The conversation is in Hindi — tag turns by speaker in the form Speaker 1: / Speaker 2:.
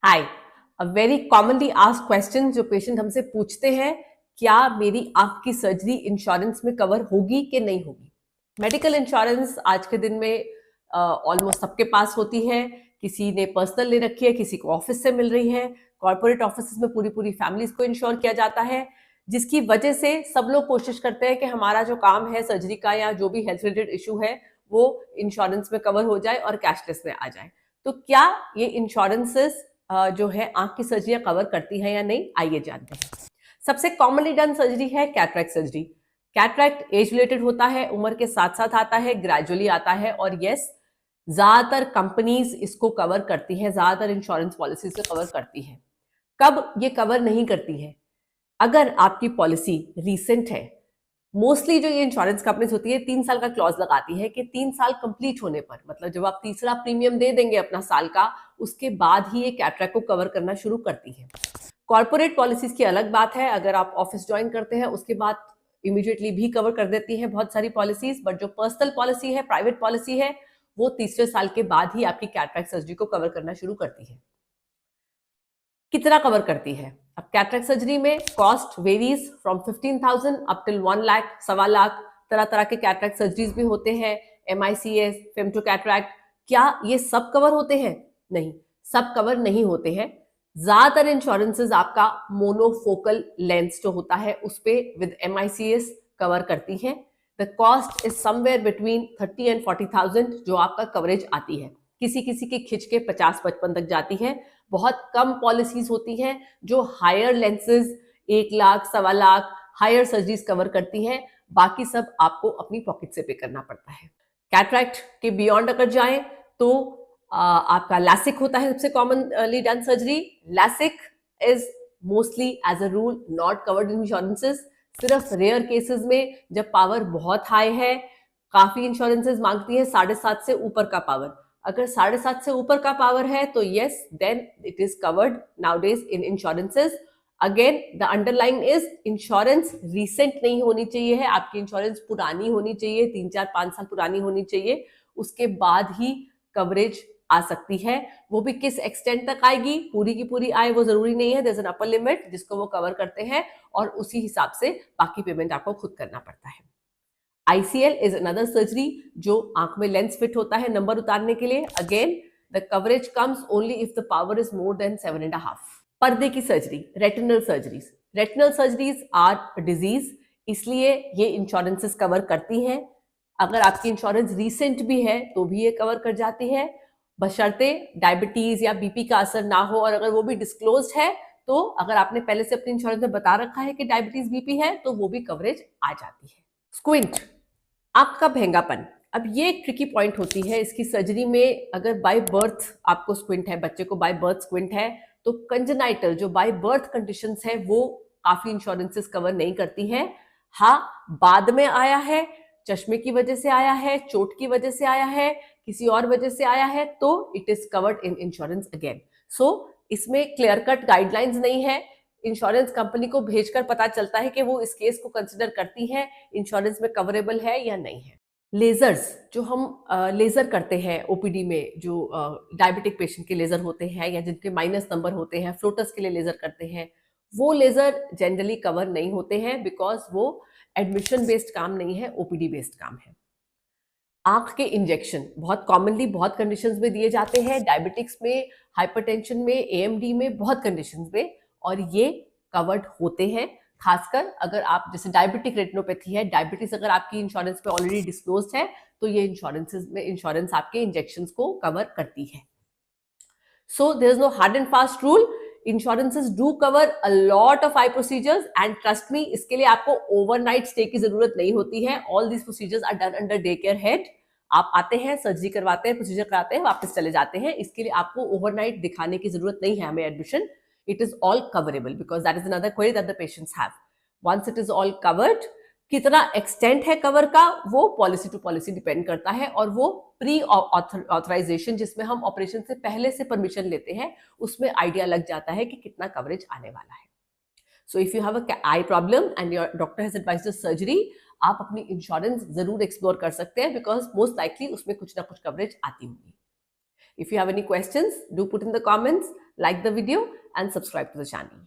Speaker 1: Hi. A very commonly asked question जो पेशेंट हमसे पूछते हैं, क्या मेरी आंख की सर्जरी इंश्योरेंस में कवर होगी कि नहीं होगी। मेडिकल इंश्योरेंस आज के दिन में ऑलमोस्ट सबके पास होती है। किसी ने पर्सनल ले रखी है, किसी को ऑफिस से मिल रही है। कॉर्पोरेट ऑफिस में पूरी पूरी फैमिलीज को इंश्योर किया जाता है, जिसकी वजह से सब लोग कोशिश करते हैं कि हमारा जो काम है सर्जरी का या जो भी हेल्थ रिलेटेड इशू है वो इंश्योरेंस में कवर हो जाए और कैशलेस में आ जाए। तो क्या ये इंश्योरेंसेस जो है आंख की सर्जरी कवर करती है या नहीं, आइए जानते हैं। सबसे कॉमनली डन सर्जरी है cataract surgery. Cataract age related होता है, उम्र के साथ साथ आता है, ग्रेजुअली आता है और यस, ज्यादातर कंपनीज इसको कवर करती हैं, ज्यादातर इंश्योरेंस पॉलिसी से कवर करती है। कब ये कवर नहीं करती है? अगर आपकी पॉलिसी रीसेंट है। मोस्टली जो ये इंश्योरेंस कंपनीज होती है 3 साल का क्लॉज लगाती है कि 3 साल कंप्लीट होने पर, मतलब जब आप तीसरा प्रीमियम दे देंगे अपना साल का, उसके बाद ही ये कैटरैक्ट को कवर करना शुरू करती है। कॉर्पोरेट पॉलिसीज की अलग बात है, अगर आप ऑफिस ज्वाइन करते हैं उसके बाद इमीडिएटली भी कवर कर देती है बहुत सारी पॉलिसीज, बट जो पर्सनल पॉलिसी है, प्राइवेट पॉलिसी है, वो तीसरे साल के बाद ही आपकी कैटरैक्ट सर्जरी को कवर करना शुरू करती है। कितना कवर करती है? अब कैटरैक्ट सर्जरी में cost varies from 15,000 up till 1 lakh, 1.25 lakh. तरह तरह के कैटरैक्ट सर्जरीज भी होते हैं, MICS, फेमटो कैटरैक्ट। क्या ये सब कवर होते हैं? नहीं, सब कवर नहीं होते हैं। ज्यादातर इंश्योरेंसेज आपका मोनोफोकल लेंस जो होता है उस पे विद MICS कवर करती हैं। The cost is somewhere between 30 and 40,000 जो आपका कवरेज आती है। किसी किसी की खिंच के 50-55 तक जाती है। बहुत कम पॉलिसीज होती हैं जो higher lenses 1 lakh, 1.25 lakh higher surgeries cover करती हैं। बाकी सब आपको अपनी पॉकेट से पे करना पड़ता है। कैटरैक्ट के बियॉन्ड अगर जाएं तो आपका लैसिक होता है सबसे commonly done surgery. LASIK is mostly as a rule not covered in insurances. सिर्फ रेयर केसेस में जब पावर बहुत हाई है, काफी इंश्योरेंसेज मांगती है 7.5 से ऊपर का पावर। अगर 7.5 से ऊपर का पावर है तो yes, then it is covered nowadays in insurances. Again the underline is insurance recent नहीं होनी चाहिए है, आपकी इंश्योरेंस पुरानी होनी चाहिए, 3-4-5 साल पुरानी होनी चाहिए, उसके बाद ही कवरेज आ सकती है। वो भी किस एक्सटेंट तक आएगी, पूरी की पूरी आए वो जरूरी नहीं है। There is an upper limit जिसको वो कवर करते हैं और उसी हिसाब से बाकी पेमेंट आपको खुद करना पड़ता है। ICL इज अनदर सर्जरी जो आंख में लेंस फिट होता है नंबर उतारने के लिए। Again the coverage comes only if the power is more than 7.5। पर्दे की सर्जरी, retinal surgeries. Retinal surgeries are disease, इसलिए ये इंश्योरेंसेस कवर करती हैं। अगर आपकी इंश्योरेंस रीसेंट भी है तो भी ये कवर कर जाती है, बशर्ते डायबिटीज या बीपी का असर ना हो। और अगर वो भी डिस्क्लोज है तो अगर आपने पहले से अपनी इंश्योरेंस में बता रखा है कि डायबिटीज बीपी है तो वो भी कवरेज आ जाती है। स्क्विंट, आंख का भेंगापन। अब ये एक ट्रिकी पॉइंट होती है इसकी सर्जरी में। अगर बाय बर्थ आपको स्क्विंट है, बच्चे को बाय बर्थ स्क्विंट है, तो कंजेनाइटल जो बाय बर्थ कंडीशंस है वो काफी इंश्योरेंसेस कवर नहीं करती हैं। हाँ, बाद में आया है, चश्मे की वजह से आया है, चोट की वजह से आया है, किसी और वजह से आया है, तो it is covered in insurance again. So इसमें क्लियर कट गाइडलाइंस नहीं है। इंश्योरेंस कंपनी को भेजकर पता चलता है कि वो इस केस को कंसिडर करती है, इंश्योरेंस में कवरेबल है या नहीं है। लेजर्स जो हम लेजर करते हैं ओपीडी में, जो डायबिटिक पेशेंट के लेजर होते हैं या जिनके माइनस नंबर होते हैं, फ्लोटर्स के लिए लेजर करते हैं, वो लेजर जनरली कवर नहीं होते हैं बिकॉज वो एडमिशन बेस्ड काम नहीं है, ओपीडी बेस्ड काम है। आंख के इंजेक्शन बहुत कॉमनली बहुत कंडीशंस में दिए जाते हैं, डायबिटिक्स में, हाइपरटेंशन में, AMD में, बहुत कंडीशंस में, और ये कवर्ड होते हैं। खासकर अगर आप, जैसे डायबिटिक रेटिनोपैथी है, डायबिटीज अगर आपकी इंश्योरेंस पे ऑलरेडी डिस्क्लोज्ड है तो ये इंश्योरेंस आपके इंजेक्शंस को कवर करती है। So there is no hard and fast rule. Insurances do cover a lot of eye procedures and trust me, इसके लिए आपको ओवरनाइट स्टे की जरूरत नहीं होती है। All these procedures are done under day care head. आप आते हैं, सर्जरी करवाते हैं, प्रोसीजर कराते हैं, वापस चले जाते हैं। इसके लिए आपको ओवरनाइट दिखाने की जरूरत नहीं है हमें admission. It is all coverable because that is another query that the patients have. Once it is all covered, कितना एक्सटेंट है कवर का वो पॉलिसी टू पॉलिसी डिपेंड करता है, और वो प्री ऑथराइजेशन जिसमें हम ऑपरेशन से पहले से परमिशन लेते हैं उसमें आइडिया लग जाता है कि कितना कवरेज आने वाला है। So if you have a I problem and your doctor has advised surgery, आप अपनी इंश्योरेंस जरूर एक्सप्लोर कर सकते हैं बिकॉज मोस्ट लाइकली उसमें कुछ ना कुछ कवरेज आती होगी। If you have any questions, do put in the comments, like the video and subscribe to the channel.